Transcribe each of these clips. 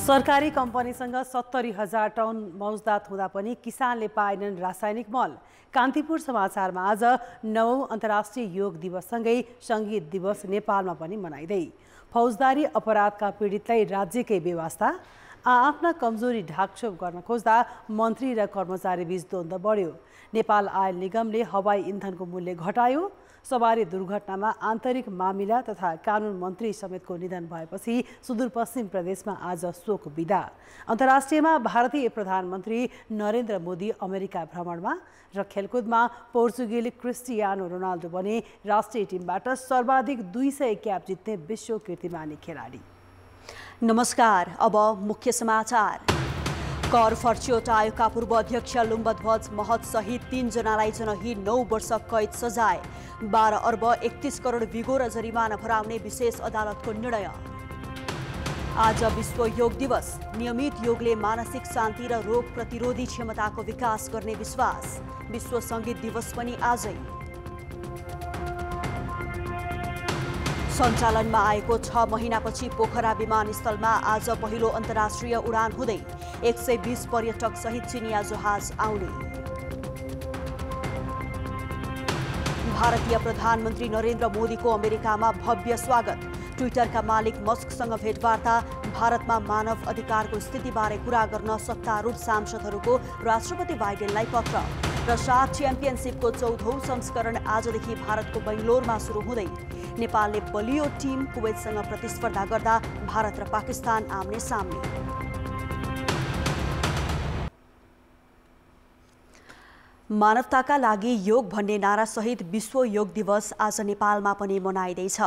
सरकारी कम्पनीसँग 70,000 टन मौजदात हुँदा पनि किसानले पाएनन् रासायनिक मल। कान्तिपुर समाचारमा आज 9औं अन्तर्राष्ट्रिय योग दिवससँगै सङ्गीत दिवस नेपालमा पनि मनाइँदै फौजदारी अपराधका पीडितलाई राज्यकै व्यवस्था, आफ्ना कमजोरी ढाकछोप गर्न खोज्दा मन्त्री र कर्मचारी बीच द्वन्द्व बढ्यो। नेपाल आयल निगमले हवाई इन्धनको मूल्य घटायो। सवारी दुर्घटनामा आन्तरिक मामिला तथा कानुन मन्त्री समेतको निधन भएपछि सुदूरपश्चिम प्रदेशमा आज शोक बिदा। अन्तर्राष्ट्रियमा भारतीय प्रधानमन्त्री नरेन्द्र मोदी अमेरिका भ्रमणमा र खेलकुदमा पोर्चुगली क्रिस्टियानो रोनाल्डो बने राष्ट्रिय टिमबाट सर्वाधिक 200 क्याप जित्ने विश्व कीर्तिमानी खेलाडी। नमस्कार, अब मुख्य समाचार। कर फर्च्योट आयोगका पूर्व अध्यक्ष लुम्बध्वज महत सहित 3 जनालाई जनहित 9 वर्ष कैद सजाय, 12 अर्ब 31 करोड बिगो र जरिमाना भराउने विशेष अदालतको निर्णय। आज विश्व योग दिवस। नियमित योगले मानसिक शान्ति र रोग प्रतिरोधी क्षमताको विकास गर्ने विश्वास। विश्व सङ्गीत दिवस पनि आजै। सञ्चालनमा आएको 6 महिनापछि पोखरा विमानस्थलमा आज पहिलो अन्तर्राष्ट्रिय उडान हुँदै 120 पर्यटक सहित चिनिया जहाज आउने। भारतीय प्रधानमन्त्री नरेन्द्र मोदीको अमेरिकामा भव्य स्वागत। ट्विटरका मालिक मस्कसँग भेटवार्ता। भारतमा मानव अधिकारको स्थितिबारे कुरा गर्न सत्तारूढ सांसदहरूको राष्ट्रपति बाइडेनलाई पत्र। र साफ च्याम्पियनसिपको 4औं संस्करण आजदेखि भारतको बेङ्गलोरमा सुरु हुँदै नेपालले बलियो टिम कुवेतसँग प्रतिस्पर्धा गर्दा भारत र पाकिस्तान आम्ने सामने। मानवताका लागि योग भन्ने नारासहित विश्व योग दिवस आज नेपालमा पनि मनाइँदैछ।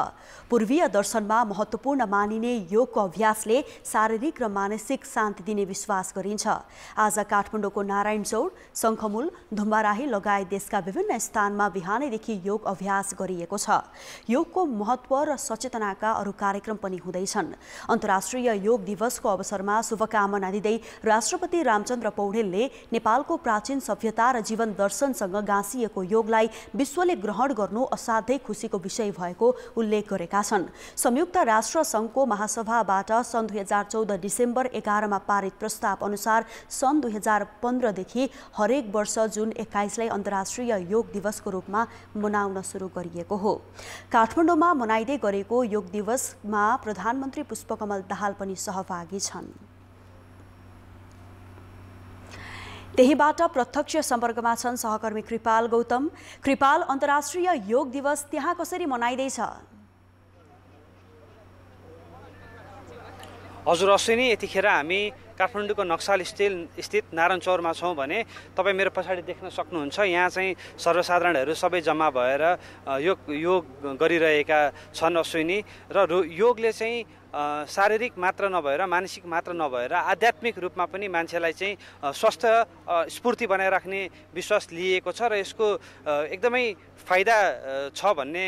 पूर्वीय दर्शनमा महत्त्वपूर्ण मानिने योगको अभ्यासले शारीरिक र मानसिक शान्ति दिने विश्वास गरिन्छ। आज काठमाडौँको नारायण चौर, शङ्खमूल, धुम्बाराही लगायत देशका विभिन्न स्थानमा बिहानैदेखि योग अभ्यास गरिएको छ। योगको महत्त्व र सचेतनाका अरू कार्यक्रम पनि हुँदैछन्। अन्तर्राष्ट्रिय योग दिवसको अवसरमा शुभकामना दिँदै राष्ट्रपति रामचन्द्र पौडेलले नेपालको प्राचीन सभ्यता र जीवन दर्शनसँग गाँसिएको योगलाई विश्वले ग्रहण गर्नु असाध्यै खुसीको विषय भएको उल्लेख गरेका छन्। संयुक्त राष्ट्र सङ्घको महासभाबाट सन् 2014 डिसेम्बर 11 मा पारित प्रस्ताव अनुसार सन् 2015 देखि हरेक वर्ष जुन 21 लाई अन्तर्राष्ट्रिय योग दिवसको रूपमा मनाउन सुरु गरिएको हो। काठमाडौँमा मनाइँदै गरेको योग दिवसमा प्रधानमन्त्री पुष्पकमल दाहाल पनि सहभागी छन्। त्यहीबाट प्रत्यक्ष सम्पर्कमा छन् सहकर्मी कृपाल गौतम। कृपाल, अन्तर्राष्ट्रिय योग दिवस त्यहाँ कसरी मनाइँदैछ? हजुर अश्विनी, यतिखेर हामी काठमाडौँको नक्सल स्थित नारायण चौरमा छौँ भने तपाईँ मेरो पछाडि देख्न सक्नुहुन्छ। यहाँ चाहिँ सर्वसाधारणहरू सबै जम्मा भएर योग गरिरहेका छन् अश्विनी। र योगले चाहिँ शारीरिक मात्र नभएर मानसिक मात्र नभएर आध्यात्मिक रूपमा पनि मान्छेलाई चाहिँ स्वस्थ स्फूर्ति बनाइराख्ने विश्वास लिएको छ र यसको एकदमै फाइदा छ भन्ने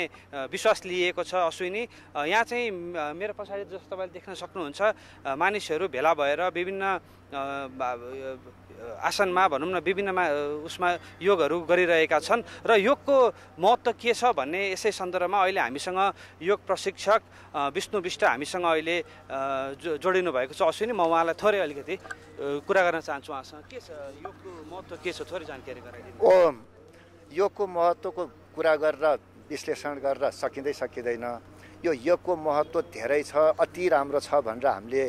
विश्वास लिएको छ अश्विनी। यहाँ चाहिँ मेरो पछाडि जस्तो तपाईँले देख्न सक्नुहुन्छ, मानिसहरू भेला भएर विभिन्न आसनमा भनौँ न विभिन्न उसमा योगहरू गरिरहेका छन्। र योगको महत्त्व के छ भन्ने यसै सन्दर्भमा अहिले हामीसँग योग प्रशिक्षक विष्णु विष्ट हामीसँग अहिले जोडिनु भएको छ। अश्विनी, म उहाँलाई थोरै अलिकति कुरा गर्न चाहन्छु। उहाँसँग के छ योगको महत्त्व, के छ थोरै जानकारी गराइदिनु। योगको महत्त्वको कुरा गरेर विश्लेषण गरेर सकिँदैन। यो योगको महत्त्व धेरै छ, अति राम्रो छ भनेर हामीले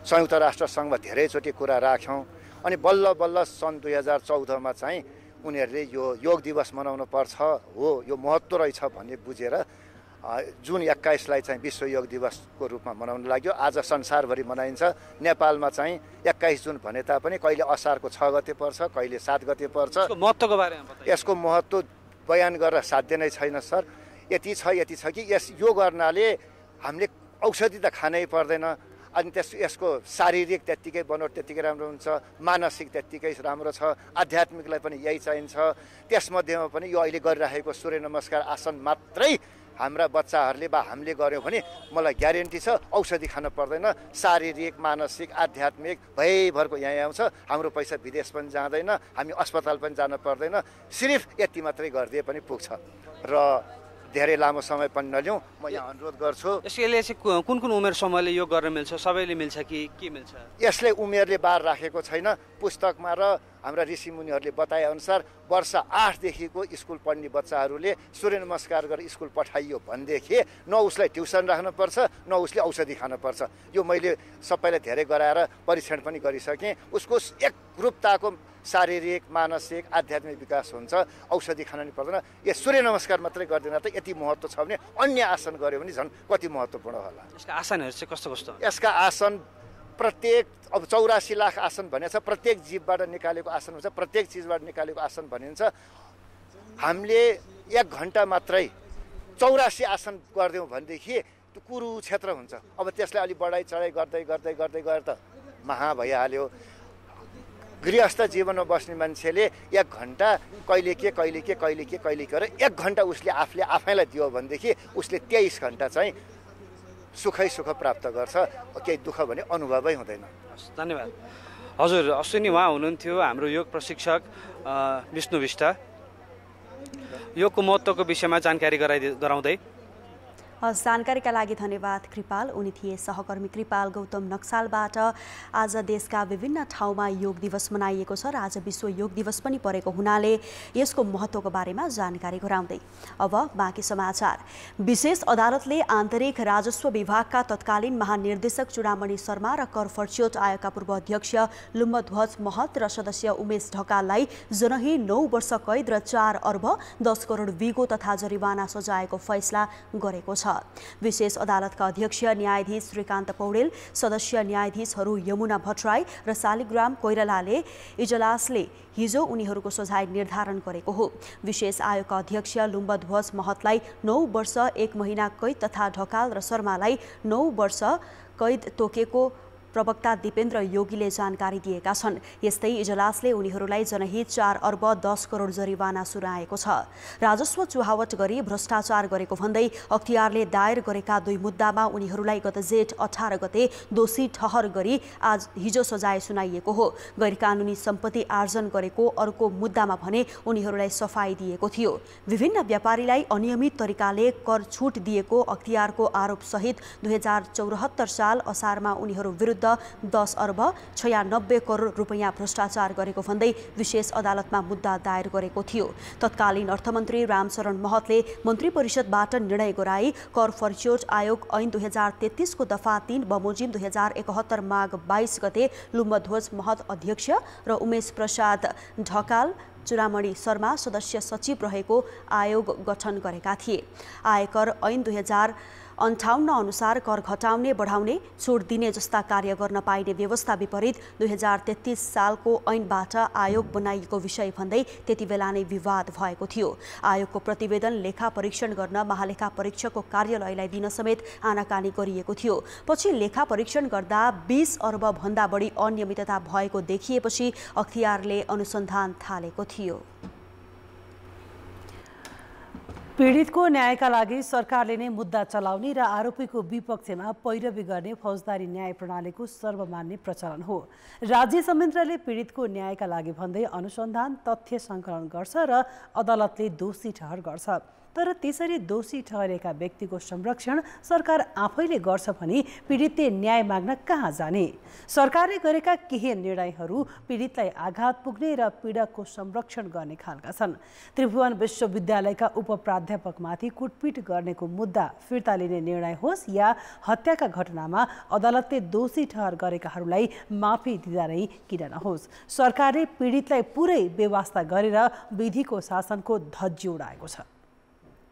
संयुक्त राष्ट्र सङ्घमा धेरैचोटि कुरा राख्यौँ। अनि बल्ल बल्ल सन् 2014 मा चाहिँ उनीहरूले यो योग दिवस मनाउनु पर्छ, हो यो महत्त्व रहेछ भन्ने बुझेर जुन 21 लाई चाहिँ विश्व योग दिवसको रूपमा मनाउन लाग्यो। आज संसारभरि मनाइन्छ। नेपालमा चाहिँ 21 जुन भने तापनि कहिले असारको 6 गते पर्छ, कहिले 7 गते पर्छ। महत्त्वको बारेमा बताइए। यसको महत्त्व बयान गरेर साध्य नै छैन सर। यति छ कि यो गर्नाले हामीले औषधि त खानै पर्दैन। अनि यसको शारीरिक त्यत्तिकै बनोट त्यत्तिकै राम्रो हुन्छ, मानसिक त्यत्तिकै राम्रो छ, आध्यात्मिकलाई पनि यही चाहिन्छ। त्यसमध्येमा पनि यो अहिले गरिरहेको सूर्य नमस्कार आसन मात्रै हाम्रा बच्चाहरूले वा हामीले गऱ्यौँ भने मलाई ग्यारेन्टी छ औषधि खान पर्दैन। शारीरिक, मानसिक, आध्यात्मिक भयभरको यहाँ आउँछ। हाम्रो पैसा विदेश पनि जाँदैन, हामी अस्पताल पनि जान पर्दैन। सिर्फ यति मात्रै गरिदिए पनि पुग्छ। र धेरै लामो समय पनि नलिउँ म यहाँ अनुरोध गर्छु। यसले चाहिँ कुन कुन उमेर समूहले योग गर्न मिल्छ? सबैले मिल्छ कि के मिल्छ? यसले उमेरले बार राखेको छैन। पुस्तकमा र हाम्रा ऋषिमुनिहरूले बताएअनुसार वर्ष 8 देखिको स्कुल पढ्ने बच्चाहरूले सूर्य नमस्कार गरेर स्कुल पठाइयो भनेदेखि न उसलाई ट्युसन राख्नुपर्छ न उसले औषधि खानुपर्छ। यो मैले सबैलाई धेरै गराएर परीक्षण पनि गरिसकेँ। उसको एकरूपताको शारीरिक मानसिक आध्यात्मिक विकास हुन्छ। औषधि खान नि पर्दैन। यो सूर्य नमस्कार मात्रै गर्दैन त यति महत्त्व छ भने अन्य आसन गऱ्यो भने झन् कति महत्त्वपूर्ण होला। यसका आसनहरू चाहिँ कस्तो कस्तो? यसका आसन प्रत्येक अब 84 लाख आसन भनेको छ। प्रत्येक जीवबाट निकालेको आसन हुन्छ, प्रत्येक चिजबाट निकालेको आसन भनिन्छ। हामीले 1 घन्टा मात्रै 84 आसन गरिदिउँ भनेदेखि त्यो कुरुक्षेत्र हुन्छ। अब त्यसलाई अलि बढाइ चढाइ गर्दै गर्दै गर्दै गएर त महा भइहाल्यो। गृहस्थ जीवनमा बस्ने मान्छेले 1 घन्टा कहिले के गरेर 1 घन्टा उसले आफैलाई दियो भनेदेखि उसले 23 घन्टा चाहिँ सुख प्राप्त गर्छ। केही दुःख भने अनुभवै हुँदैन। धन्यवाद। हजुर, अश्विनी उहाँ हुनुहुन्थ्यो हाम्रो योग प्रशिक्षक विष्णु विष्ट। योगको महत्त्वको विषयमा जानकारी गराउँदै। जानकारीका लागि धन्यवाद कृपाल। उनी थिए सहकर्मी कृपाल गौतम नक्सालबाट। आज देशका विभिन्न ठाउँमा योग दिवस मनाइएको छ र आज विश्व योग दिवस पनि परेको हुनाले यसको महत्त्वको बारेमा जानकारी गराउँदै अब बाँकी समाचार। विशेष अदालतले आन्तरिक राजस्व विभागका तत्कालीन महानिर्देशक चूडामणि शर्मा र कर फर्च्योट आयोगका पूर्व अध्यक्ष लुम्बध्वज महत र सदस्य उमेश ढकाललाई जनही 9 वर्ष कैद र 4 अर्ब 10 करोड बिगो तथा जरिवाना सजायको फैसला गरेको छ। विशेष अदालतका अध्यक्ष न्यायाधीश श्रीकान्त पौडेल, सदस्य न्यायाधीशहरू यमुना भट्टराई र शालिग्राम कोइरालाले इजलासले हिजो उनीहरूको सजाय निर्धारण गरेको हो। विशेष आयोगका अध्यक्ष लुम्बध्वज महतलाई 9 वर्ष 1 महिना कैद तथा ढकाल र शर्मालाई 9 वर्ष कैद तोकेको प्रवक्ता दिपेन्द्र योगीले जानकारी दिएका छन्। यस्तै इजलासले उनीहरूलाई जनही 4 अर्ब 10 करोड जरिवाना सुनाएको छ। राजस्व चुहावट गरी भ्रष्टाचार गरेको भन्दै अख्तियारले दायर गरेका 2 मुद्दामा उनीहरूलाई गत जेठ 18 गते दोषी ठहर गरी हिजो सजाय सुनाइएको हो। गैरकानुनी सम्पत्ति आर्जन गरेको अर्को मुद्दामा भने उनीहरूलाई सफाई दिएको थियो। विभिन्न व्यापारीलाई अनियमित तरिकाले कर छुट दिएको अख्तियारको आरोपसहित 2074 साल असारमा उनीहरू विरुद्ध 10 अर्ब 96 करोड रुपैयाँ भ्रष्टाचार गरेको भन्दै विशेष अदालतमा मुद्दा दायर गरेको थियो। तत्कालीन अर्थमन्त्री रामचरण महतले मन्त्री परिषदबाट निर्णय गराई कर फर्च्योट आयोग ऐन 2033 को दफा 3 बमोजिम 2071 माघ 22 गते लुम्बध्वज महत अध्यक्ष र उमेश प्रसाद ढकाल चूडामणि शर्मा सदस्य सचिव रहेको आयोग गठन गरेका थिए। आयकर ऐन 2058 अनुसार कर घटाउने बढाउने छुट दिने जस्ता कार्य गर्न पाइने व्यवस्था विपरीत 2033 सालको ऐनबाट आयोग बनाइएको विषय भन्दै त्यति बेला नै विवाद भएको थियो। आयोगको प्रतिवेदन लेखा परीक्षण गर्न महालेखा परीक्षकको कार्यालयलाई दिन समेत आनाकानी गरिएको थियो। पछि लेखा परीक्षण गर्दा 20 अर्ब भन्दा बढी अनियमितता भएको देखिएपछि अख्तियारले अनुसन्धान थालेको थियो। पीडितको न्यायका लागि सरकारले नै मुद्दा चलाउने र आरोपीको विपक्षमा पैरवी गर्ने फौजदारी न्याय प्रणालीको सर्वमान्य प्रचलन हो। राज्य संयन्त्रले पीडितको न्यायका लागि भन्दै अनुसन्धान तथ्य सङ्कलन गर्छ र अदालतले दोषी ठहर गर्छ। तर त्यसरी दोषी ठहरेका व्यक्तिको संरक्षण सरकार आफैले गर्छ भने पीडितले न्याय माग्न कहाँ जाने? सरकारले गरेका केही निर्णयहरू पीडितलाई आघात पुग्ने र पीडकको संरक्षण गर्ने खालका छन्। त्रिभुवन विश्वविद्यालयका उपप्राध्यापकमाथि कुटपिट गर्नेको मुद्दा फिर्ता लिने निर्णय होस् या हत्याका घटनामा अदालतले दोषी ठहर गरेकाहरूलाई माफी दिँदा नै किन नहोस्, सरकारले पीडितलाई पुरै व्यवस्था गरेर विधिको शासनको धज्जी उडाएको छ।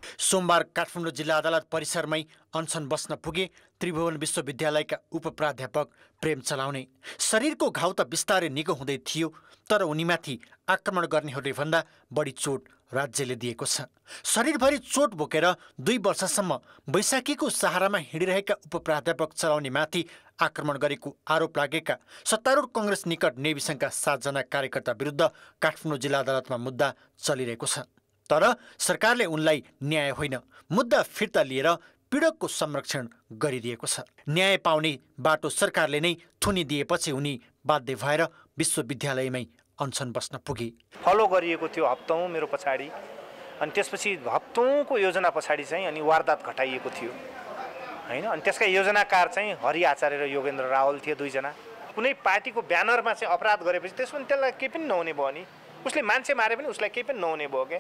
सोमबार काठमाडौँ जिल्ला अदालत परिसरमै अनसन बस्न पुगे त्रिभुवन विश्वविद्यालयका उपप्राध्यापक प्रेम चलाउने। शरीरको घाउ त बिस्तारै निको हुँदै थियो, तर उनीमाथि आक्रमण गर्नेहरूले भन्दा बढी चोट राज्यले दिएको छ। शरीरभरि चोट बोकेर 2 वर्षसम्म बैशाखीको सहारामा हिँडिरहेका उपप्राध्यापक चलाउनेमाथि आक्रमण गरेको आरोप लागेका सत्तारूढ कांग्रेस निकट नेवी सङ्घका 7 जना कार्यकर्ता विरुद्ध काठमाडौँ जिल्ला अदालतमा मुद्दा चलिरहेको छ। तर सरकारले उनलाई न्याय होइन, मुद्दा फिर्ता लिएर पीडकको संरक्षण गरिदिएको छ। न्याय पाउने बाटो सरकारले नै थुनिदिएपछि उनी बाध्य भएर विश्वविद्यालयमै अनसन बस्न पुगे। फलो गरिएको थियो हप्तौं मेरो पछाडि अनि त्यसपछि हप्तौँको योजना पछाडि चाहिँ अनि वारदात घटाइएको थियो हैन। अनि त्यसका योजनाकार चाहिँ हरि आचार्य र योगेन्द्र रावल थिए, दुईजना। कुनै पार्टीको ब्यानरमा चाहिँ अपराध गरेपछि त्यसमा त्यसलाई केही पनि नहुने भयो नि, उसले मान्छे मारे पनि उसलाई केही पनि नहुने भयो के।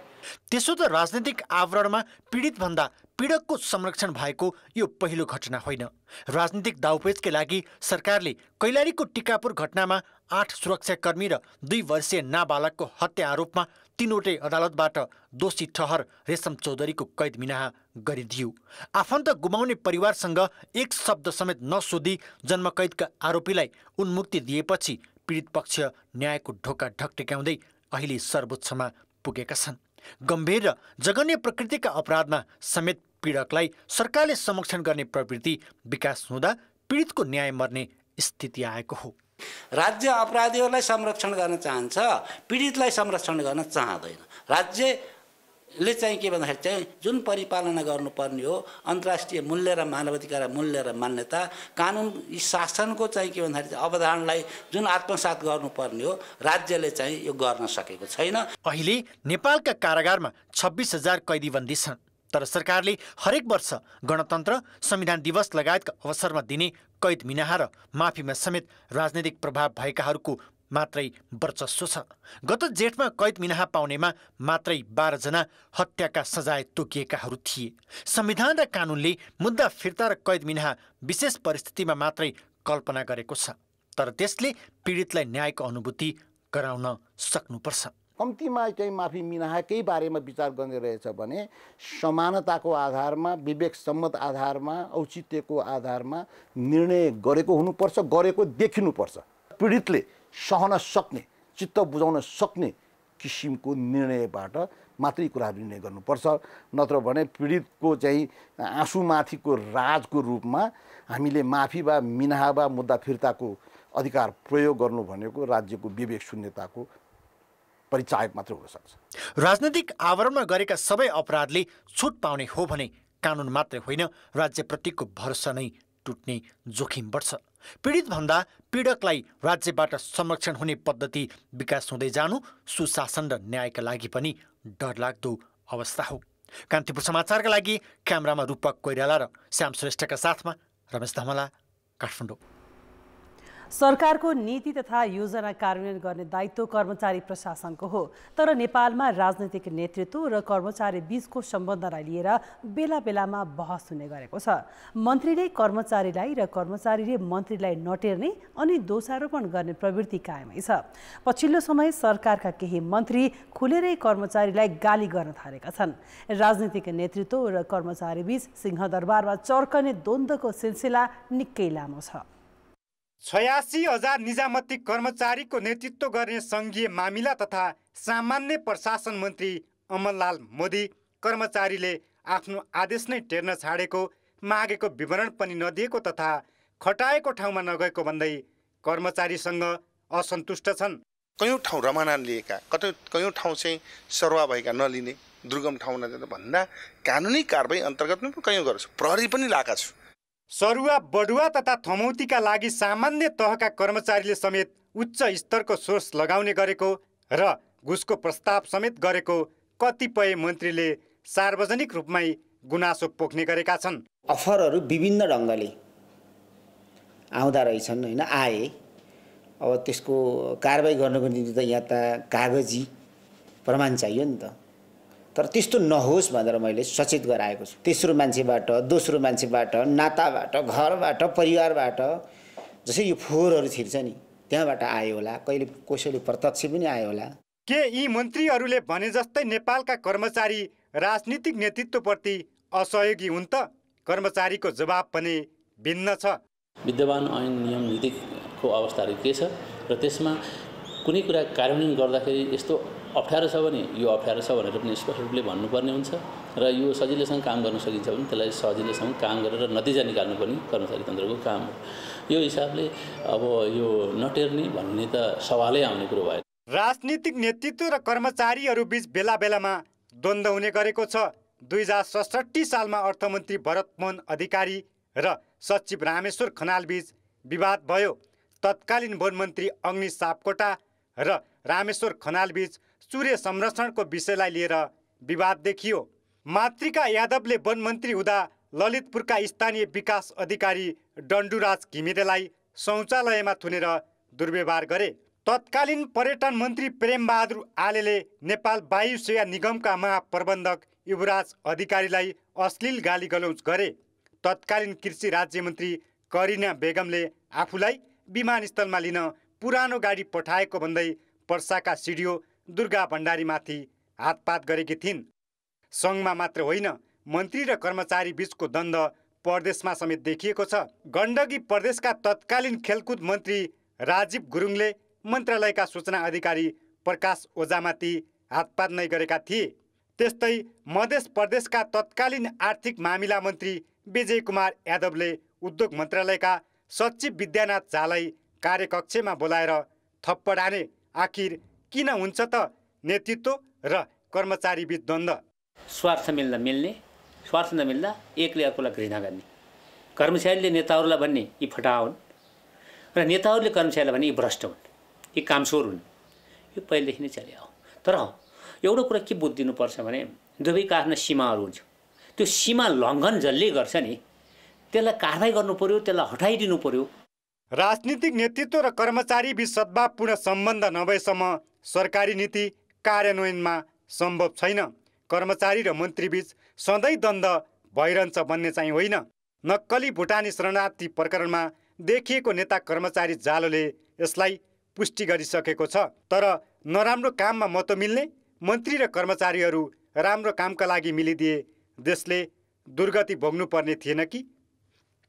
त्यसो त राजनीतिक आवरणमा पीडित भन्दा पीडकको संरक्षण भएको यो पहिलो घटना होइन। राजनीतिक दाउपेचकै लागि सरकारले कैलालीको टिकापुर घटनामा 8 सुरक्षाकर्मी र 2 वर्षीय नाबालकको हत्या आरोपमा 3वटै अदालतबाट दोषी ठहर रेशम चौधरीको कैद मिनाहा गरिदियो। आफन्त गुमाउने परिवारसँग एक शब्द समेत नसोधी जन्मकैदका आरोपीलाई उन्मुक्ति दिएपछि पीडित पक्ष न्यायको ढोका ढकटेक्याउँदै अहिले सर्वोच्चमा पुगेका छन्। गम्भीर र जघन्य प्रकृतिका अपराधमा समेत पीडकलाई सरकारले संरक्षण गर्ने प्रवृत्ति विकास हुँदा पीडितको न्याय मर्ने स्थिति आएको हो। राज्य अपराधीहरूलाई संरक्षण गर्न चाहन्छ, पीडितलाई संरक्षण गर्न चाहँदैन। राज्यले चाहिँ के भन्दाखेरि चाहिँ जुन परिपालना गर्नुपर्ने हो, अन्तर्राष्ट्रिय मूल्य र मानवाधिकार मूल्य र मान्यता, कानुन शासनको चाहिँ के भन्दाखेरि अवधारणालाई जुन आत्मसात गर्नुपर्ने हो, राज्यले चाहिँ यो गर्न सकेको छैन। अहिले नेपालका कारागारमा 26,000 कैदीबन्दी छन्, तर सरकारले हरेक वर्ष गणतन्त्र, संविधान दिवस लगायतका अवसरमा दिने कैद मिनाहा र माफीमा समेत राजनैतिक प्रभाव भएकाहरूको मात्रै वर्चस्व छ। गत जेठमा कैद मिनाहा पाउनेमा मात्रै 12 जना हत्याका सजाय तोकिएकाहरू थिए। संविधान र कानुनले मुद्दा फिर्ता र कैद मिनाहा विशेष परिस्थितिमा मात्रै कल्पना गरेको छ, तर त्यसले पीडितलाई न्यायको अनुभूति गराउन सक्नुपर्छ। कम्तीमा चाहिँ माफी मिनाहाकै बारेमा विचार गर्ने रहेछ भने समानताको आधारमा, विवेक सम्मत आधारमा, औचित्यको आधारमा निर्णय गरेको हुनुपर्छ, गरेको देखिनुपर्छ। पीडितले सहन सक्ने, चित्त बुझाउन सक्ने किसिमको निर्णयबाट मात्रै कुराहरू निर्णय गर्नुपर्छ। नत्र भने पीडितको चाहिँ आँसुमाथिको राजको रूपमा हामीले माफी वा मिनाहा वा मुद्दा फिर्ताको अधिकार प्रयोग गर्नु भनेको राज्यको विवेक शून्यताको परिचायक मात्र हुन सक्छ। राजनीतिक आवरणमा गरेका सबै अपराधले छुट पाउने हो भने कानुन मात्रै होइन, राज्यप्रतिको भरोसा नै टुट्ने जोखिम बढ्छ। पीडित भन्दा पीडकलाई राज्यबाट संरक्षण हुने पद्धति विकास हुँदै जानु सुशासन र न्यायका लागि पनि डरलाग्दो अवस्था हो। कान्तिपुर समाचारका लागि क्यामेरामा रूपक कोइराला र श्याम श्रेष्ठका साथमा रमेश धमला, काठमाडौँ। सरकारको नीति तथा योजना कार्यान्वयन गर्ने दायित्व कर्मचारी प्रशासनको हो, तर नेपालमा राजनैतिक नेतृत्व र कर्मचारी बीचको सम्बन्धलाई लिएर बेला बेलामा बहस हुने गरेको छ। मन्त्रीले कर्मचारीलाई र कर्मचारीले मन्त्रीलाई नटेर्ने अनि दोषारोपण गर्ने प्रवृत्ति कायमै छ। पछिल्लो समय सरकारका केही मन्त्री खुलेरै कर्मचारीलाई गाली गर्न थालेका छन्। राजनीतिक नेतृत्व र कर्मचारी बीच सिंहदरबारमा चर्कने द्वन्द्वको सिलसिला निकै लामो छ। 86,000 निजामती कर्मचारीको नेतृत्व गर्ने सङ्घीय मामिला तथा सामान्य प्रशासन मन्त्री अमरलाल मोदी कर्मचारीले आफ्नो आदेश नै टेर्न छाडेको, मागेको विवरण पनि नदिएको तथा खटाएको ठाउँमा नगएको भन्दै कर्मचारीसँग असन्तुष्ट छन्। कयौँ ठाउँ रमाना लिएका, कयौँ ठाउँ चाहिँ सरुवा भएका नलिने, दुर्गम ठाउँ नजाँदा भन्दा कानुनी कारबाही अन्तर्गत पनि कयौँ गर्छु, प्रहरी पनि लाएका छु। सरुवा, बढुवा तथा थमौतीका लागि सामान्य तहका कर्मचारीले समेत उच्च स्तरको सोर्स लगाउने गरेको र घुसको प्रस्ताव समेत गरेको कतिपय मन्त्रीले सार्वजनिक रूपमै गुनासो पोख्ने गरेका छन्। अफरहरू विभिन्न ढङ्गले आउँदा रहेछन् होइन, आए। अब त्यसको कारबाही गर्नको निम्ति त यहाँ त कागजी प्रमाण चाहियो नि त, तर त्यस्तो नहोस् भनेर मैले सचेत गराएको छु। तेस्रो मान्छेबाट, दोस्रो मान्छेबाट, नाताबाट, घरबाट, परिवारबाट, जसै यो फोहोरहरू छिर्छ नि त्यहाँबाट आयो होला, कहिले कसैले प्रत्यक्ष पनि आयो होला। के यी मन्त्रीहरूले भने जस्तै नेपालका कर्मचारी राजनीतिक नेतृत्वप्रति असहयोगी हुन् त? कर्मचारीको जवाब पनि भिन्न छ। विद्यमान ऐन नियम नीतिको अवस्थाहरू के छ र त्यसमा कुनै कुरा कार्यान्वयन गर्दाखेरि यस्तो अप्ठ्यारो छ भने यो अप्ठ्यारो छ भनेर पनि स्पष्ट रूपले भन्नुपर्ने हुन्छ र यो सजिलैसँग काम गर्न सकिन्छ भने त्यसलाई सजिलैसँग काम गरेर नतिजा निकाल्नु पनि कर्मचारी तन्त्रको काम हो। यो हिसाबले अब यो नटेर्ने भन्ने त सवालै आउने कुरो भयो। राजनीतिक नेतृत्व र कर्मचारीहरू बीच बेला बेलामा द्वन्द्व हुने गरेको छ। 2067 सालमा अर्थमन्त्री भरतमोहन अधिकारी र सचिव रामेश्वर खनाल बीच विवाद भयो। तत्कालीन वन मन्त्री अग्नि सापकोटा र रामेश्वर खनाल बीच सूर्य संरक्षणको विषयलाई लिएर विवाद देखियो। मातृका यादवले वन मन्त्री हुँदा ललितपुरका स्थानीय विकास अधिकारी डन्डुराज घिमिरेलाई शौचालयमा थुनेर दुर्व्यवहार गरे। तत्कालीन पर्यटन मन्त्री प्रेमबहादुर आलेले नेपाल वायु सेवा निगमका महाप्रबन्धक युवराज अधिकारीलाई अश्लील गाली गलौज गरे। तत्कालीन कृषि राज्य मन्त्री करिना बेगमले आफूलाई विमानस्थलमा लिन पुरानो गाडी पठाएको भन्दै पर्साका सिडिओ दुर्गा भण्डारीमाथि हातपात गरेकी थिइन्। सङ्घमा मात्र होइन, मन्त्री र कर्मचारी बीचको द्वन्द प्रदेशमा समेत देखिएको छ। गण्डकी प्रदेशका तत्कालीन खेलकुद मन्त्री राजीव गुरुङले मन्त्रालयका सूचना अधिकारी प्रकाश ओझामाथि हातपात नै गरेका थिए। त्यस्तै मध्य प्रदेशका तत्कालीन आर्थिक मामिला मन्त्री विजय कुमार यादवले उद्योग मन्त्रालयका सचिव विद्यानाथ झालाई कार्यकक्षमा बोलाएर थप्पड हाने। आखिर किन हुन्छ त नेतृत्व र कर्मचारी बीच द्वन्द? स्वार्थ मिल्दा मिल्ने, स्वार्थ नमिल्दा एकले अर्कोलाई घृणा गर्ने। कर्मचारीले नेताहरूलाई भन्ने यी फटा हुन् र नेताहरूले कर्मचारीलाई भन्ने यी भ्रष्ट हुन्, यी कामचोर हुन्। यो पहिलेदेखि नै चले हो। तर एउटा कुरा के बुझिदिनुपर्छ भने दुवैका आफ्ना सीमाहरू हुन्छ। त्यो सीमा लङ्घन जसले गर्छ नि त्यसलाई कारबाही गर्नु पर्यो, त्यसलाई हटाइदिनु पर्यो। राजनीतिक नेतृत्व र कर्मचारी बीच सद्भावपूर्ण सम्बन्ध नभएसम्म सरकारी नीति कार्यान्वयनमा सम्भव छैन। कर्मचारी र मन्त्री बीच सधैँ द्वन्द भइरहन्छ भन्ने चाहिँ होइन। नक्कली भुटानी शरणार्थी प्रकरणमा देखिएको नेता कर्मचारी जालोले यसलाई पुष्टि गरिसकेको छ। तर नराम्रो काममा मत मिल्ने मन्त्री र कर्मचारीहरू राम्रो कामका लागि मिलिदिए देशले दुर्गति भोग्नुपर्ने थिएन कि?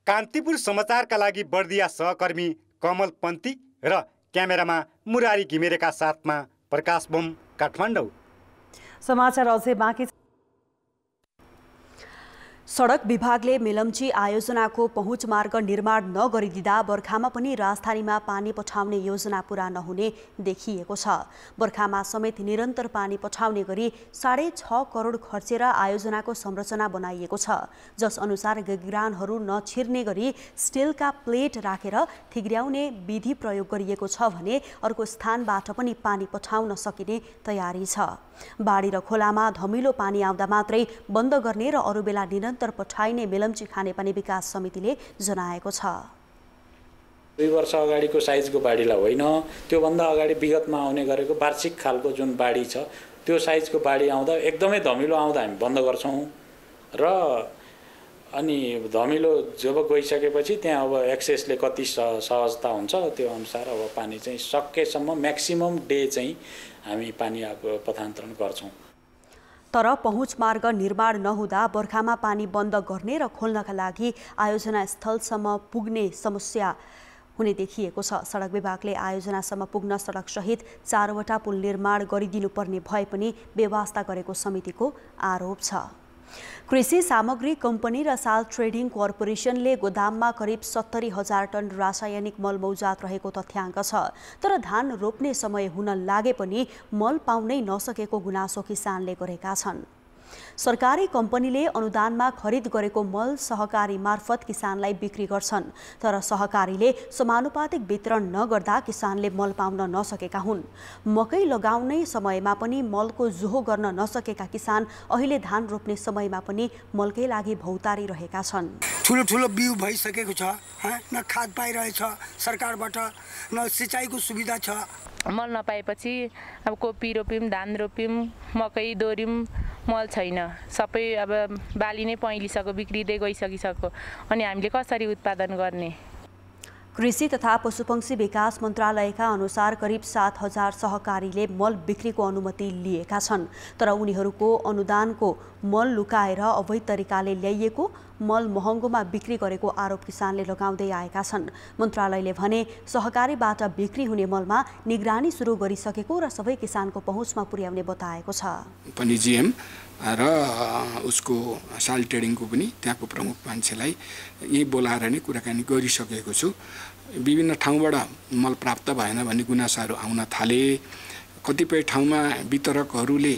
कान्तिपुर समाचारका लागि बर्दिया सहकर्मी कमल पन्ती र क्यामेरामा मुरारी घिमिरेका साथमा प्रकाश बम, काठमाडौँ। समाचार अझै बाँकी। सडक विभागले मेलम्ची आयोजनाको पहुँच मार्ग निर्माण नगरिदिँदा बर्खामा पनि राजधानीमा पानी पठाउने योजना पूरा नहुने देखिएको छ। बर्खामा समेत निरन्तर पानी पठाउने गरी 6.5 करोड खर्चेर आयोजनाको संरचना बनाइएको छ, जस अनुसार गिरानहरू नछिर्ने गरी स्टिलका प्लेट राखेर थिग्र्याउने विधि प्रयोग गरिएको छ भने अर्को स्थानबाट पनि पानी पठाउन सकिने तयारी छ। बाढी र खोलामा धमिलो पानी आउँदा मात्रै बन्द गर्ने र अरू बेला निरन्तर पठाइने मेलम्ची खानेपानी विकास समितिले जनाएको छ। 2 वर्ष अगाडिको साइजको बाढीलाई होइन, त्योभन्दा अगाडि विगतमा आउने गरेको वार्षिक खालको जुन बाढी छ त्यो साइजको बाढी आउँदा एकदमै धमिलो आउँदा हामी बन्द गर्छौँ र अनि धमिलो जब गइसकेपछि त्यहाँ अब एक्सेसले कति सहजता हुन्छ त्यो अनुसार अब पानी चाहिँ सकेसम्म म्याक्सिमम डे चाहिँ हामी पानी पठान्तरण गर्छौँ। तर पहुँच मार्ग निर्माण नहुँदा बर्खामा पानी बन्द गर्ने र खोल्नका लागि आयोजना स्थलसम्म पुग्ने समस्या हुने देखिएको छ। सडक विभागले आयोजनासम्म पुग्न सडकसहित 4वटा पुल निर्माण गरिदिनुपर्ने भए पनि व्यवस्था गरेको समितिको आरोप छ। कृषि सामग्री कम्पनी र साल ट्रेडिङ कर्पोरेसनले गोदाममा करिब 70,000 टन रासायनिक मल मौजात रहेको तथ्याङ्क छ। तर धान रोप्ने समय हुन लागे पनि मल पाउनै नसकेको गुनासो किसानले गरेका छन्। सरकारी कम्पनीले अनुदानमा खरिद गरेको मल सहकारी मार्फत किसानलाई बिक्री गर्छन्, तर सहकारीले समानुपातिक वितरण नगर्दा किसानले मल पाउन नसकेका हुन्। मकै लगाउने समयमा पनि मलको जोहो गर्न नसकेका किसान अहिले धान रोप्ने समयमा पनि मलकै लागि भौतारी रहेका छन्। ठुलो बिउ भइसकेको छ, न खाद पाइरहेछ सरकारबाट, न सिँचाइको सुविधा छ। मल नपाएपछि अब कोपी रोप्यौँ, धान रोप्यौँ, मकै दोर्यौँ, मल छैन। सबै अब बाली नै पैलिसक्यो, बिग्रिँदै गइसकिसक्यो। अनि हामीले कसरी उत्पादन गर्ने? कृषि तथा पशुपक्षी विकास मन्त्रालयका अनुसार करिब 7,000 सहकारीले मल बिक्रीको अनुमति लिएका छन्, तर उनीहरूको अनुदानको मल लुकाएर अवैध तरिकाले ल्याइएको मल महँगोमा बिक्री गरेको आरोप किसानले लगाउँदै आएका छन्। मन्त्रालयले भने सहकारीबाट बिक्री हुने मलमा निगरानी सुरु गरिसकेको र सबै किसानको पहुँचमा पुर्याउने बताएको छ। पनि जीएम र उसको साल ट्रेडिङको पनि त्यहाँको प्रमुख मान्छेलाई यही बोलाएर नै कुराकानी गरिसकेको छु। विभिन्न ठाउँबाट मल प्राप्त भएन भन्ने गुनासाहरू आउन थाले। कतिपय ठाउँमा वितरकहरूले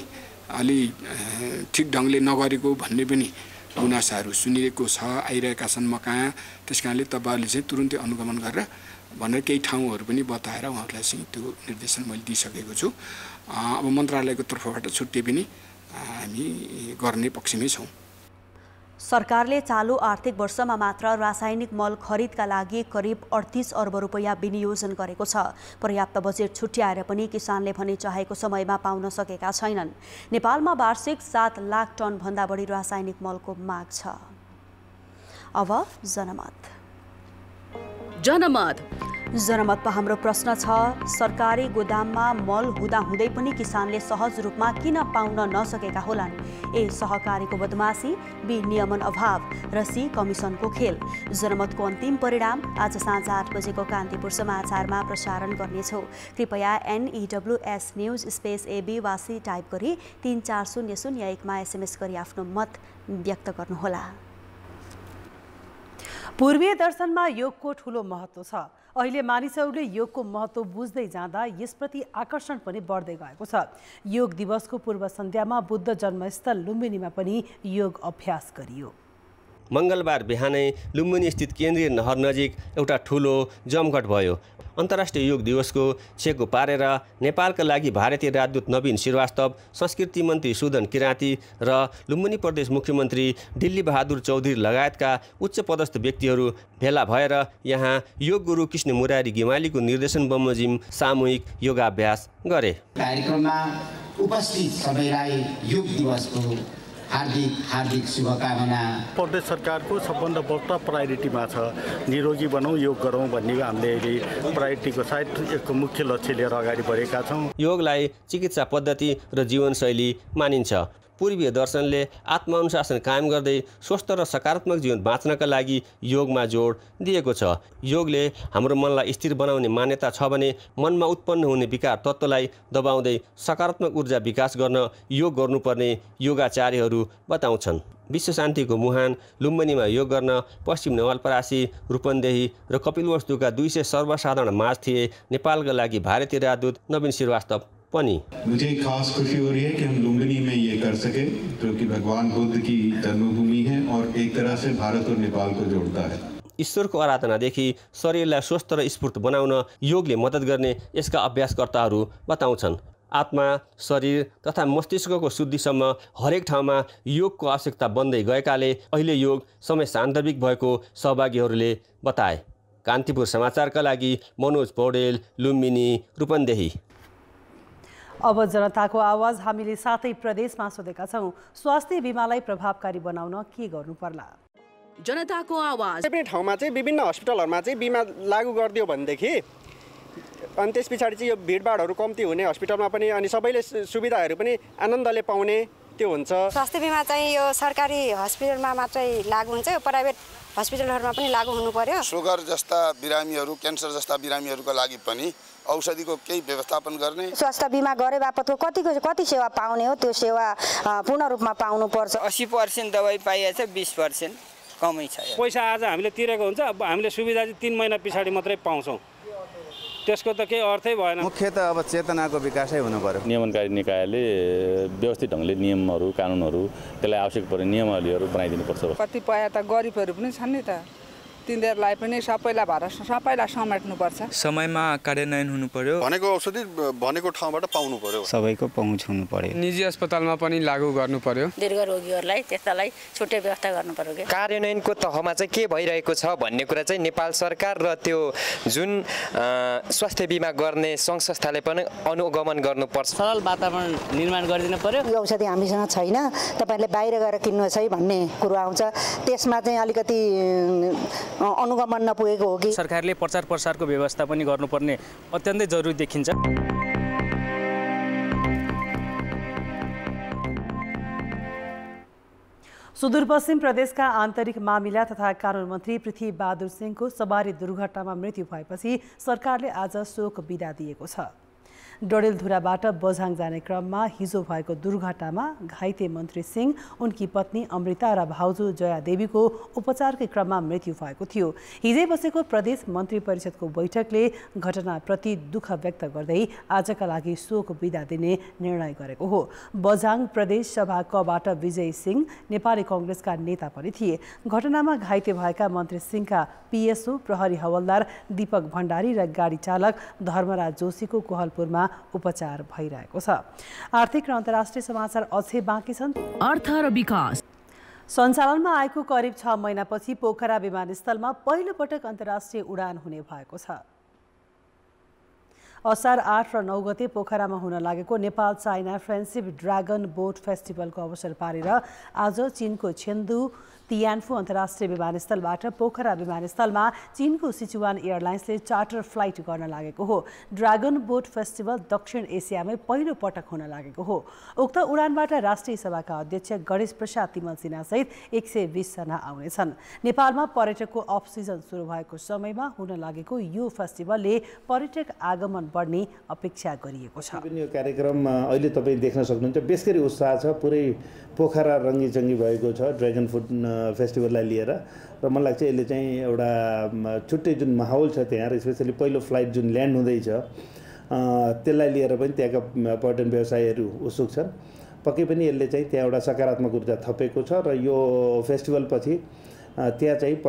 अलि ठिक ढङ्गले नगरेको भन्ने पनि गुनासाहरू सुनिएको छ, आइरहेका छन् मकहाँ। त्यस कारणले तपाईँहरूले चाहिँ तुरुन्तै अनुगमन गरेर भनेर केही ठाउँहरू पनि बताएर उहाँहरूलाई चाहिँ त्यो निर्देशन मैले दिइसकेको छु। अब मन्त्रालयको तर्फबाट छुट्टै पनि हामी गर्ने पक्षमै छौँ। सरकारले चालु आर्थिक वर्षमा मात्र रासायनिक मल खरिदका लागि करिब 38 अर्ब रुपैयाँ विनियोजन गरेको छ। पर्याप्त बजेट छुट्याएर पनि किसानले भने चाहेको समयमा पाउन सकेका छैनन्। नेपालमा वार्षिक 7 लाख टन भन्दा बढी रासायनिक मलको माग छ। अब जनमतमा हाम्रो प्रश्न छ, सरकारी गोदाममा मल हुँदाहुँदै पनि किसानले सहज रूपमा किन पाउन नसकेका होलान्? ए. सहकारीको बदमासी, बी. नियमन अभाव र सी. कमिसनको खेल। जनमतको अन्तिम परिणाम आज साँझ 8 बजेको कान्तिपुर समाचारमा प्रसारण गर्नेछौँ। कृपया NEWS न्युज स्पेस AB वासी टाइप गरी 34001मा SMS गरी आफ्नो मत व्यक्त गर्नुहोला। पूर्वीय दर्शनमा योगको ठूलो महत्त्व छ। अहिले मानिसहरूले योगको महत्त्व बुझ्दै जाँदा यसप्रति आकर्षण पनि बढ्दै गएको छ। योग दिवसको पूर्व सन्ध्यामा बुद्ध जन्मस्थल लुम्बिनीमा पनि योग अभ्यास गरियो। मङ्गलबार बिहानै लुम्बिनी स्थित केन्द्रीय नहर नजिक एउटा ठुलो जमघट भयो। अन्तर्राष्ट्रिय योग दिवसको छेको पारेर नेपालका लागि भारतीय राजदूत नवीन श्रीवास्तव, संस्कृति मन्त्री सुदन किराँती र लुम्बिनी प्रदेश मुख्यमन्त्री दिल्ली बहादुर चौधरी लगायतका उच्च पदस्थ व्यक्तिहरू भेला भएर यहाँ योग गुरु कृष्ण मुरारी गिमालीको निर्देशन बमोजिम सामूहिक योगाभ्यास गरे। कार्यक्रममा उपस्थित सबैलाई योग दिवसको हार्दिक शुभकामना। प्रदेश सरकारको सबभन्दा बढ्ता प्रायोरिटीमा छ निरोगी बनाऊ योग गरौँ भन्ने हामीले अहिले प्रायोरिटीको साथ यसको मुख्य लक्ष्य लिएर अगाडि बढेका छौँ। योगलाई चिकित्सा पद्धति र जीवनशैली मानिन्छ। पूर्वीय दर्शनले आत्मअनुशासन कायम गर्दै स्वस्थ र सकारात्मक जीवन बाँच्नका लागि योगमा जोड दिएको छ। योगले हाम्रो मनलाई स्थिर बनाउने मान्यता छ भने मनमा उत्पन्न हुने विकार तत्त्वलाई दबाउँदै सकारात्मक ऊर्जा विकास गर्न योग गर्नुपर्ने योगाचार्यहरू बताउँछन्। विश्व शान्तिको मुहान लुम्बिनीमा योग गर्न पश्चिम नवलपरासी, रूपन्देही र कपिलवस्तुका 200 सर्वसाधारण माझ थिए। नेपालका लागि भारतीय राजदूत नवीन श्रीवास्तव पनि। मुझे खास खुशी हो रही है कि हम लुम्बिनी में ये कर सके, जो कि भगवान बुद्ध की जन्मभूमि है और एक तरह से भारत और नेपाल को जोड़ता है। ईश्वरको आराधनादेखि शरीरलाई स्वस्थ र स्फूर्त बनाउन योगले मद्दत गर्ने यसका अभ्यासकर्ताहरू बताउँछन्। आत्मा, शरीर तथा मस्तिष्कको शुद्धिसम्म हरेक ठाउँमा योगको आवश्यकता बन्दै गएकाले अहिले योग समय सान्दर्भिक भएको सहभागीहरूले बताए। कान्तिपुर समाचारका लागि मनोज पौडेल, लुम्बिनी, रूपन्देही। अब जनताको आवाज हामीले सातै प्रदेशमा सोधेका छौँ। स्वास्थ्य बिमालाई प्रभावकारी बनाउन के गर्नु पर्ला? जनताको आवाज। विभिन्न ठाउँमा चाहिँ विभिन्न हस्पिटलहरूमा चाहिँ बिमा लागू गरिदियो भनेदेखि अनि त्यस पछाडि चाहिँ यो भिडभाडहरू कम्ती हुने हस्पिटलमा पनि, अनि सबैले सुविधाहरू पनि आनन्दले पाउने त्यो हुन्छ। स्वास्थ्य बिमा चाहिँ यो सरकारी हस्पिटलमा मात्रै लागू हुन्छ, यो प्राइभेट हस्पिटलहरूमा पनि लागू हुनु पर्यो। सुगर जस्ता बिरामीहरू, क्यान्सर जस्ता बिरामीहरूको लागि पनि औषधिको केही व्यवस्थापन गर्ने। स्वास्थ्य बिमा गरे बापतको कति सेवा पाउने हो, त्यो सेवा पूर्ण रूपमा पाउनुपर्छ। 80% दबाई पाइएछ, 20% कमै छ। पैसा आज हामीले तिरेको हुन्छ, अब हामीले सुविधा चाहिँ 3 महिना पछाडि मात्रै पाउँछौँ। त्यसको त केही अर्थै भएन। मुख्य त अब चेतनाको विकासै हुनु पर्यो। नियमनकारी निकायले व्यवस्थित ढङ्गले नियमहरू, कानुनहरू, त्यसलाई आवश्यक पर्ने नियमावलीहरू बनाइदिनुपर्छ। कतिपय त गरिबहरू पनि छन् नि त, तिनीहरूलाई पनि सबैलाई समेट्नुपर्छ। समयमा कार्यान्वयन हुनु पर्यो। भनेको औषधि भनेको ठाउँबाट पाउनु पर्यो। सबैको पहुँच हुनु पर्यो। निजी अस्पतालमा पनि लागू गर्नु पर्यो। दीर्घ रोगीहरूलाई त्यसलाई छुट्टै व्यवस्था गर्नु पर्यो। कार्यान्वयनको तहमा चाहिँ के भइरहेको छ भन्ने कुरा चाहिँ नेपाल सरकार र त्यो जुन स्वास्थ्य बिमा गर्ने सङ्घ संस्थाले पनि अनुगमन गर्नुपर्छ। सरल वातावरण निर्माण गरिदिनु पर्यो। यो औषधि हामीसँग छैन, तपाईँहरूले बाहिर गएर किन्नुहोस् है भन्ने कुरो आउँछ, त्यसमा चाहिँ अलिकति अनुगमन नपुगेको हो कि। सरकारले प्रचार प्रसारको व्यवस्था पनि गर्नुपर्ने अत्यन्तै जरुरी देखिन्छ। सुदूरपश्चिम प्रदेशका आन्तरिक मामिला तथा कानुन मन्त्री पृथ्वी बहादुर सिंहको सवारी दुर्घटनामा मृत्यु भएपछि सरकारले आज शोक बिदा दिएको छ। डडेलधुराबाट बझाङ जाने क्रममा हिजो भएको दुर्घटनामा घाइते मन्त्री सिंह, उनकी पत्नी अमृता र भाउजू जया देवीको उपचारकै क्रममा मृत्यु भएको थियो। हिजै बसेको प्रदेश मन्त्री परिषदको बैठकले घटनाप्रति दुःख व्यक्त गर्दै आजका लागि शोक बिदा दिने निर्णय गरेको हो। बझाङ प्रदेश सभा कबाट विजय सिंह नेपाली कङ्ग्रेसका नेता पनि थिए। घटनामा घाइते भएका मन्त्री सिंहका पिएसओ प्रहरी हवलदार दीपक भण्डारी र गाडी चालक धर्मराज जोशीको कोहलपुरमा उपचार भइरहेको छ। आर्थिक र अन्तर्राष्ट्रिय समाचार अझै बाँकी छन्। अर्थ र विकास सञ्चालनमा आएको करिब 6 महिनापछि पोखरा विमानस्थलमा पहिलो पटक अन्तर्राष्ट्रिय उडान हुने भएको छ। असार 8 र 9 गते पोखरामा हुन लागेको नेपाल चाइना फ्रेन्डसिप ड्रागन बोट फेस्टिभलको अवसर पारेर आज चीनको छेन्दु तियान्फू अन्तर्राष्ट्रिय विमानस्थलबाट पोखरा विमानस्थलमा चीनको सिचुवान एयरलाइन्सले चार्टर फ्लाइट गर्न लागेको हो। ड्रागन बोट फेस्टिभल दक्षिण एसियामै पहिलो पटक हुन लागेको हो। उक्त उडानबाट राष्ट्रिय सभाका अध्यक्ष गणेश प्रसाद तिमल सिन्हासहित 120 जना आउनेछन्। नेपालमा पर्यटकको अफ सिजन सुरु भएको समयमा हुन लागेको यो फेस्टिभलले पर्यटक आगमन बढ्ने अपेक्षा गरिएको छ। यो कार्यक्रम अहिले तपाईँ देख्न सक्नुहुन्छ, बेसगरी उत्साह छ, पुरै पोखरा रङ्गीचङ्गी भएको छ ड्रागन फ्रुट फेस्टिभललाई लिएर। र मलाई लाग्छ यसले चाहिँ एउटा छुट्टै जुन माहौल छ त्यहाँ, स्पेसली पहिलो फ्लाइट जुन ल्यान्ड हुँदैछ त्यसलाई लिएर पनि त्यहाँका पर्यटन व्यवसायीहरू उत्सुक छन्। पक्कै पनि यसले चाहिँ त्यहाँ एउटा सकारात्मक ऊर्जा थपेको छ र यो फेस्टिभलपछि त्यहाँ चाहिँ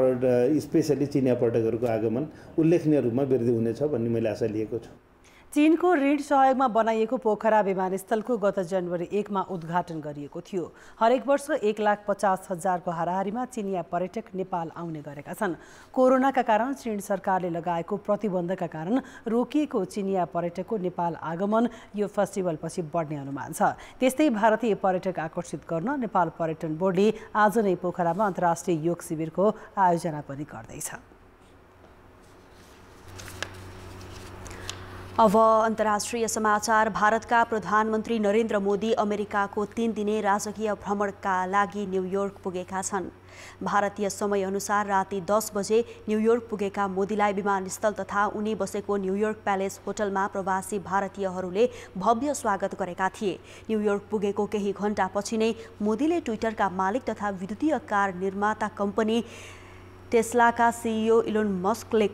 स्पेसली चिनिया पर्यटकहरूको आगमन उल्लेखनीय रूपमा वृद्धि हुनेछ भन्ने मैले आशा लिएको छु। चीनको ऋण सहयोगमा बनाइएको पोखरा विमानस्थलको गत जनवरी 1 मा उद्घाटन गरिएको थियो। हरेक वर्ष 1,50,000 को हाराहारीमा चिनिया पर्यटक नेपाल आउने गरेका छन्। कोरोनाका कारण चीन सरकारले लगाएको प्रतिबन्धका कारण रोकिएको चिनिया पर्यटकको नेपाल आगमन यो फेस्टिभलपछि बढ्ने अनुमान छ। त्यस्तै भारतीय पर्यटक आकर्षित गर्न नेपाल पर्यटन बोर्डले आज नै पोखरामा अन्तर्राष्ट्रिय योग शिविरको आयोजना पनि गर्दैछ। अब अन्तर्राष्ट्रिय समाचार। भारतका प्रधानमन्त्री नरेन्द्र मोदी अमेरिकाको 3 दिने राजकीय भ्रमणका लागि न्युयोर्क पुगेका छन्। भारतीय समयअनुसार राति 10 बजे न्युयोर्क पुगेका मोदीलाई विमानस्थल तथा उनी बसेको न्युयोर्क प्यालेस होटलमा प्रवासी भारतीयहरूले भव्य स्वागत गरेका थिए। न्युयोर्क पुगेको केही घण्टापछि नै मोदीले ट्विटरका मालिक तथा विद्युतीय कार निर्माता कम्पनी टेस्लाका सिइओ इलोन मस्कले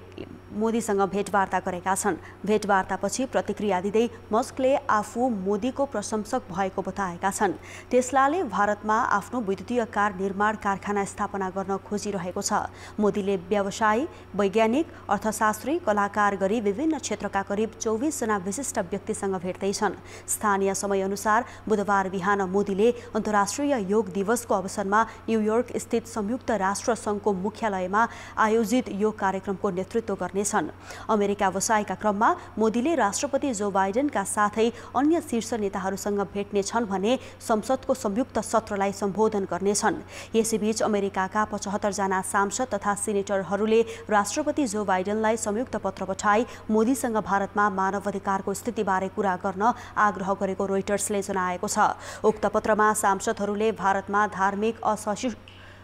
मोदीसँग भेटवार्ता गरेका छन्। भेटवार्तापछि प्रतिक्रिया दिँदै मस्कले आफू मोदीको प्रशंसक भएको बताएका छन्। टेस्लाले भारतमा आफ्नो विद्युतीय कार निर्माण कारखाना स्थापना गर्न खोजिरहेको छ। मोदीले व्यवसायी, वैज्ञानिक, अर्थशास्त्री, कलाकार गरी विभिन्न क्षेत्रका करिब 24 जना विशिष्ट व्यक्तिसँग भेट्दैछन्। स्थानीय समयअनुसार बुधबार बिहान मोदीले अन्तर्राष्ट्रिय योग दिवसको अवसरमा न्युयोर्क स्थित संयुक्त राष्ट्र सङ्घको मुख्यालयमा आयोजित योग कार्यक्रमको नेतृत्व गर्ने छन्। अमेरिका बसाइका क्रममा मोदीले राष्ट्रपति जो बाइडेनका साथै अन्य शीर्ष नेताहरूसँग भेट्ने छन् भने संसदको संयुक्त सत्रलाई सम्बोधन गर्नेछन्। यसैबीच अमेरिकाका 75 जना सांसद तथा सिनेटरहरूले राष्ट्रपति जो बाइडेनलाई संयुक्त पत्र पठाई मोदीसँग भारतमा मानवाधिकारको स्थितिबारे कुरा गर्न आग्रह गरेको रोइटर्सले जनाएको छ। उक्त पत्रमा सांसदहरूले भारतमा धार्मिक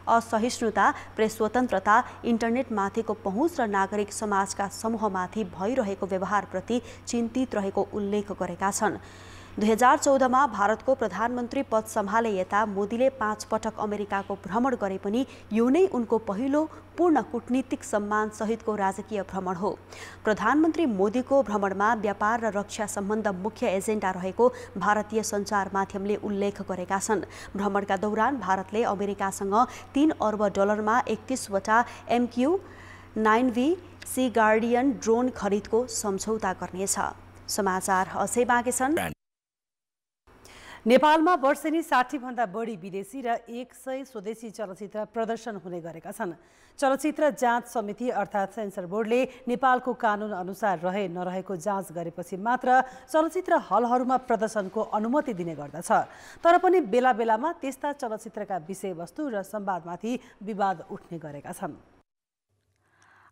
असहिष्णुता, प्रेस स्वतन्त्रता, इन्टरनेटमाथिको पहुँच र नागरिक समाजका समूहमाथि भइरहेको व्यवहारप्रति चिन्तित रहेको उल्लेख गरेका छन्। 2014मा भारतको प्रधानमन्त्री पद सम्हाले यता मोदीले 5 पटक अमेरिकाको भ्रमण गरे पनि यो नै उनको पहिलो पूर्ण कूटनीतिक सम्मान सहितको राजकीय भ्रमण हो। प्रधानमन्त्री मोदीको भ्रमणमा व्यापार र रक्षा सम्बन्ध मुख्य एजेन्डा रहेको भारतीय सञ्चार माध्यमले उल्लेख गरेका छन्। भ्रमणका दौरान भारतले अमेरिकासँग $3 अर्ब मा 31 वटा MQ-9V सी गार्डियन ड्रोन खरिदको सम्झौता गर्नेछ। समाचार अझै बाँकी छन्। नेपालमा वर्षेनी 60 भन्दा बढी विदेशी र 100 स्वदेशी चलचित्र प्रदर्शन हुने गरेका छन्। चलचित्र जाँच समिति अर्थात् सेन्सर बोर्डले नेपालको कानुन अनुसार रहे नरहेको जाँच गरेपछि मात्र चलचित्र हलहरूमा प्रदर्शनको अनुमति दिने गर्दछ। तर पनि बेला बेलामा त्यस्ता चलचित्रका विषयवस्तु र संवादमाथि विवाद उठ्ने गरेका छन्।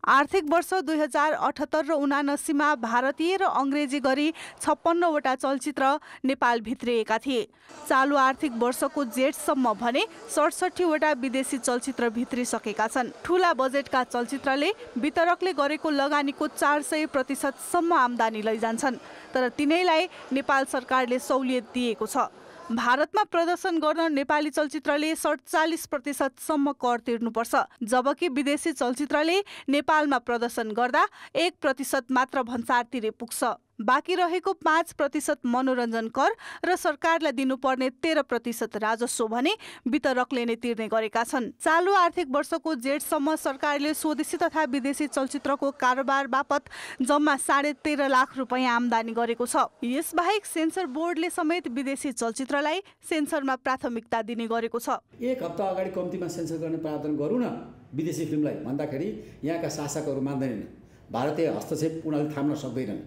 आर्थिक वर्ष 2078 र 79 मा भारतीय र अङ्ग्रेजी गरी 56 वटा चलचित्र नेपाल भित्रिएका थिए। चालु आर्थिक वर्षको जेठसम्म भने 67 वटा विदेशी चलचित्र भित्रिसकेका छन्। ठूला बजेटका चलचित्रले वितरकले गरेको लगानीको 400% सम्म आम्दानी लैजान्छन्। तर तिनैलाई नेपाल सरकारले सहुलियत दिएको छ। भारतमा प्रदर्शन गर्न नेपाली चलचित्रले 47% सम्म कर तिर्नुपर्छ, जबकि विदेशी चलचित्रले नेपालमा प्रदर्शन गर्दा 1% मात्र भन्सार तिरे पुग्छ। बाँकी रहेको 5% मनोरञ्जन कर र सरकारलाई दिनुपर्ने 13% राजस्व भने वितरकले नै तिर्ने गरेका छन्। चालु आर्थिक वर्षको जेठसम्म सरकारले स्वदेशी तथा विदेशी चलचित्रको कारोबार बापत जम्मा 13.5 लाख रुपैयाँ आम्दानी गरेको छ। यसबाहेक सेन्सर बोर्डले समेत विदेशी चलचित्रलाई सेन्सरमा प्राथमिकता दिने गरेको छ। एक हप्ता अगाडि कम्तीमा सेन्सर गर्ने प्रावधान गरौँ न विदेशी फिल्मलाई भन्दाखेरि यहाँका शासकहरू मान्दैनन्। भारतीय हस्तक्षेप उनीहरूले थाम्न सक्दैनन्।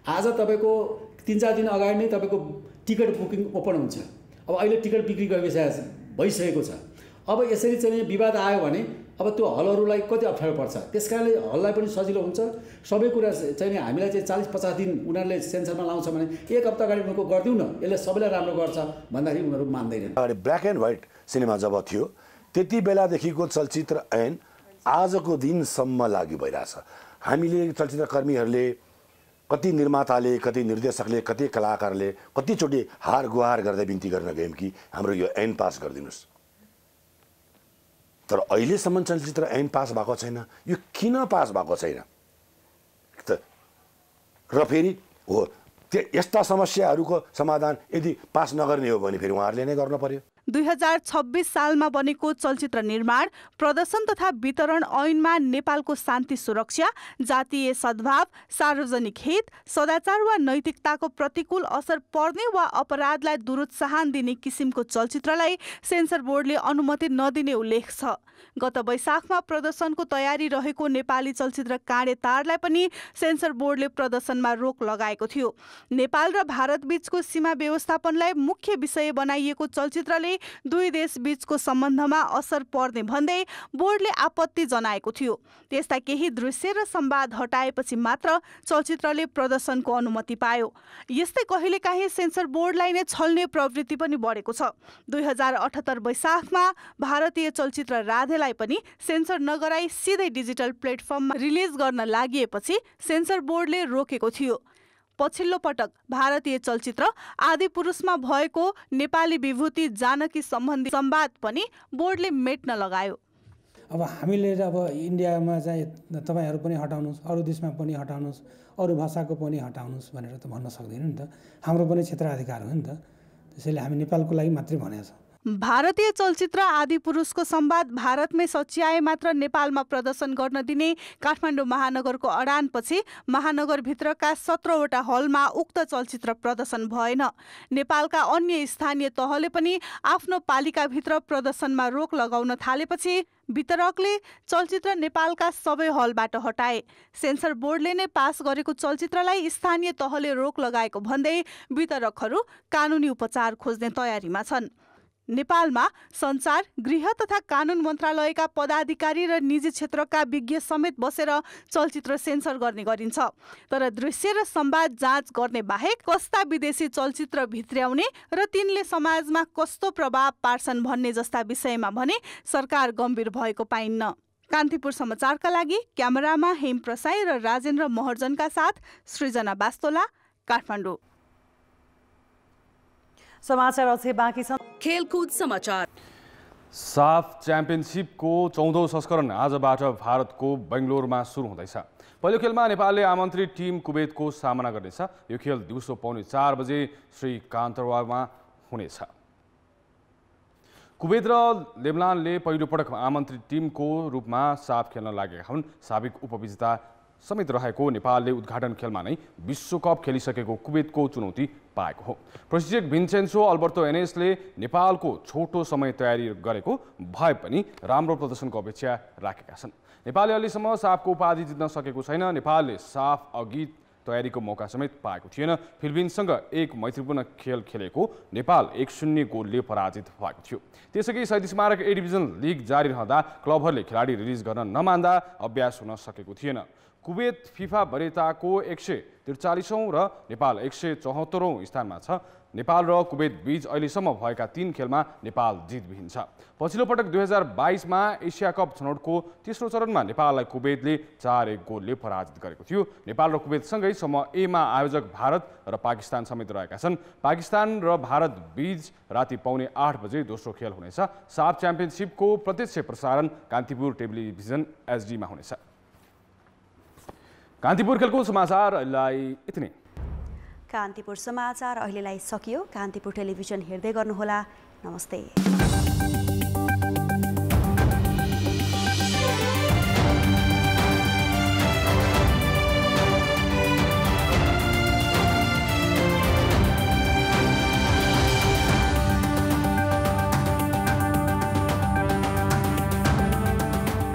आज तपाईँको 3-4 दिन अगाडि नै तपाईँको टिकट बुकिङ ओपन हुन्छ। अब अहिले टिकट बिक्री भइसकेको छ। अब यसरी चाहिँ विवाद आयो भने अब त्यो हलहरूलाई कति अप्ठ्यारो पर्छ। त्यस कारणले हललाई पनि सजिलो हुन्छ। सबै कुरा चाहिँ हामीलाई चाहिँ 40-50 दिन उनीहरूले सेन्सरमा लाउँछ भने एक हप्ता अगाडि उनीहरूको गरिदिउँ न, यसले सबैलाई राम्रो गर्छ भन्दाखेरि उनीहरू मान्दैनन्। अगाडि ब्ल्याक एन्ड व्हाइट सिनेमा जब थियो त्यति बेलादेखिको चलचित्र ऐन आजको दिनसम्म लागू भइरहेछ। हामीले चलचित्रकर्मीहरूले कति निर्माताले, कति निर्देशकले, कति कलाकारले कतिचोटि हार गुहार गर्दै बिन्ती गर्न गयौँ कि हाम्रो यो ऐन पास गरिदिनुहोस्। तर अहिलेसम्म चलचित्र ऐन पास भएको छैन। यो किन पास भएको छैन र फेरि हो यस्ता समस्याहरूको समाधान यदि पास नगर्ने हो भने फेरि उहाँहरूले नै गर्नु पर्यो। 2026 सालमा बनेको चलचित्र निर्माण, प्रदर्शन तथा वितरण ऐनमा नेपालको शान्ति सुरक्षा, जातीय सद्भाव, सार्वजनिक हित, सदाचार वा नैतिकताको प्रतिकूल असर पर्ने वा अपराधलाई दुरोत्साहन दिने किसिमको चलचित्रलाई सेन्सर बोर्डले अनुमति नदिने उल्लेख छ। गत वैशाखमा प्रदर्शनको तयारी रहेको नेपाली चलचित्र काँडे तारलाई पनि सेन्सर बोर्डले प्रदर्शनमा रोक लगाएको थियो। नेपाल र भारत बीचको सीमा व्यवस्थापनलाई मुख्य विषय बनाइएको चलचित्रले दुई देश बीचको सम्बन्धमा असर पर्ने भन्दै बोर्डले आपत्ति जनाएको थियो। त्यस्ता केही दृश्य र संवाद हटाएपछि मात्र चलचित्रले प्रदर्शनको अनुमति पायो। यस्तै कहिलेकाहीँ सेन्सर बोर्डलाई नै छल्ने प्रवृत्ति पनि बढेको छ। 2078 वैशाखमा भारतीय चलचित्र राधेलाई पनि सेन्सर नगराई सिधै डिजिटल प्लेटफर्ममा रिलिज गर्न लागिएपछि सेन्सर बोर्डले रोकेको थियो। पछिल्लो पटक भारतीय चलचित्र आदिपुरुषमा भएको नेपाली विभूति जानकी सम्बन्धी संवाद पनि बोर्डले मेट्न लगायो। अब हामीले अब इन्डियामा चाहिँ तपाईहरु पनि हटाउनुस्, अरु देशमा पनि हटाउनुस्, अरु भाषाको पनि हटाउनुस् भनेर त भन्न सक्दैनौँ नि त। हाम्रो पनि क्षेत्राधिकार हो नि त। त्यसैले हामी नेपालको लागि मात्रै भनेको छ। भारतीय चलचित्र आदिपुरुषको संवाद भारतमै सच्याए मात्र नेपालमा प्रदर्शन गर्न दिने काठमाडौँ महानगरको अडानपछि महानगरभित्रका 17वटा हलमा उक्त चलचित्र प्रदर्शन भएन। नेपालका अन्य स्थानीय तहले पनि आफ्नो पालिकाभित्र प्रदर्शनमा रोक लगाउन थालेपछि वितरकले चलचित्र नेपालका सबै हलबाट हटाए। सेन्सर बोर्डले नै पास गरेको चलचित्रलाई स्थानीय तहले रोक लगाएको भन्दै वितरकहरू कानुनी उपचार खोज्ने तयारीमा छन्। नेपालमा सञ्चार, गृह तथा कानुन मन्त्रालयका पदाधिकारी र निजी क्षेत्रका विज्ञ समेत बसेर चलचित्र सेन्सर गर्ने गरिन्छ। तर दृश्य र संवाद जाँच गर्ने बाहेक कस्ता विदेशी चलचित्र भित्र्याउने र तिनले समाजमा कस्तो प्रभाव पार्छन् भन्ने जस्ता विषयमा भने सरकार गम्भीर भएको पाइन्न। कान्तिपुर समाचारका लागि क्यामेरामा हेम प्रसाई र राजेन्द्र महर्जनका साथ सृजना बास्तोला, काठमाडौँ। समाचार अझै बाँकी छन्। खेलकुद समाचार। साफ च्याम्पियनसिपको 14औं संस्करण आजबाट भारतको बेङ्गलोरमा सुरु हुँदैछ। पहिलो खेलमा नेपालले आमन्त्रित टिम कुवेतको सामना गर्नेछ। यो खेल दिउँसो 4:45 बजे श्री कान्तरवामा हुनेछ। कुवेत र लेबनानले पहिलो पटक आमन्त्रित टिमको रूपमा साफ खेल्न लागेका हुन्। साबिक उपविजेता समेत रहेको नेपालले उद्घाटन खेलमा नै विश्वकप खेलिसकेको कुवेतको चुनौती पाएको हो। प्रशिक्षक भिन्सेन्सो अल्बर्तो एनेसले नेपालको छोटो समय तयारी गरेको भए पनि राम्रो प्रदर्शनको अपेक्षा राखेका छन्। नेपालले अहिलेसम्म साफको उपाधि जित्न सकेको छैन। नेपालले साफ अघि तयारीको मौका समेत पाएको थिएन। फिलिपिन्ससँग एक मैत्रीपूर्ण खेल खेलेको नेपाल 1-0 गोलले पराजित भएको थियो। त्यसैगरी शहीद स्मारक ए डिभिजन लिग जारी रहँदा क्लबहरूले खेलाडी रिलिज गर्न नमान्दा अभ्यास हुन सकेको थिएन। कुवेत फिफा वरियताको 143औं र नेपाल 174औं स्थानमा छ। नेपाल र कुवेत बीच अहिलेसम्म भएका 3 खेलमा नेपाल जितविहीन छ। पछिल्लो पटक 2022 मा एसिया कप छनौटको तेस्रो चरणमा नेपाललाई कुवेतले 4-1 गोलले पराजित गरेको थियो। नेपाल र कुवेतसँगै समूह ए मा आयोजक भारत र पाकिस्तान समेत रहेका छन्। पाकिस्तान र भारत बीच राति 7:45 बजे दोस्रो खेल हुनेछ। साफ च्याम्पियनसिपको प्रत्यक्ष प्रसारण कान्तिपुर टेलिभिजन एचडी मा हुनेछ। कान्तिपुर खेलकुद समाचार अहिले यति नै। कान्तिपुर समाचार अहिलेलाई सकियो। कान्तिपुर टेलिभिजन हेर्दै गर्नुहोला। नमस्ते।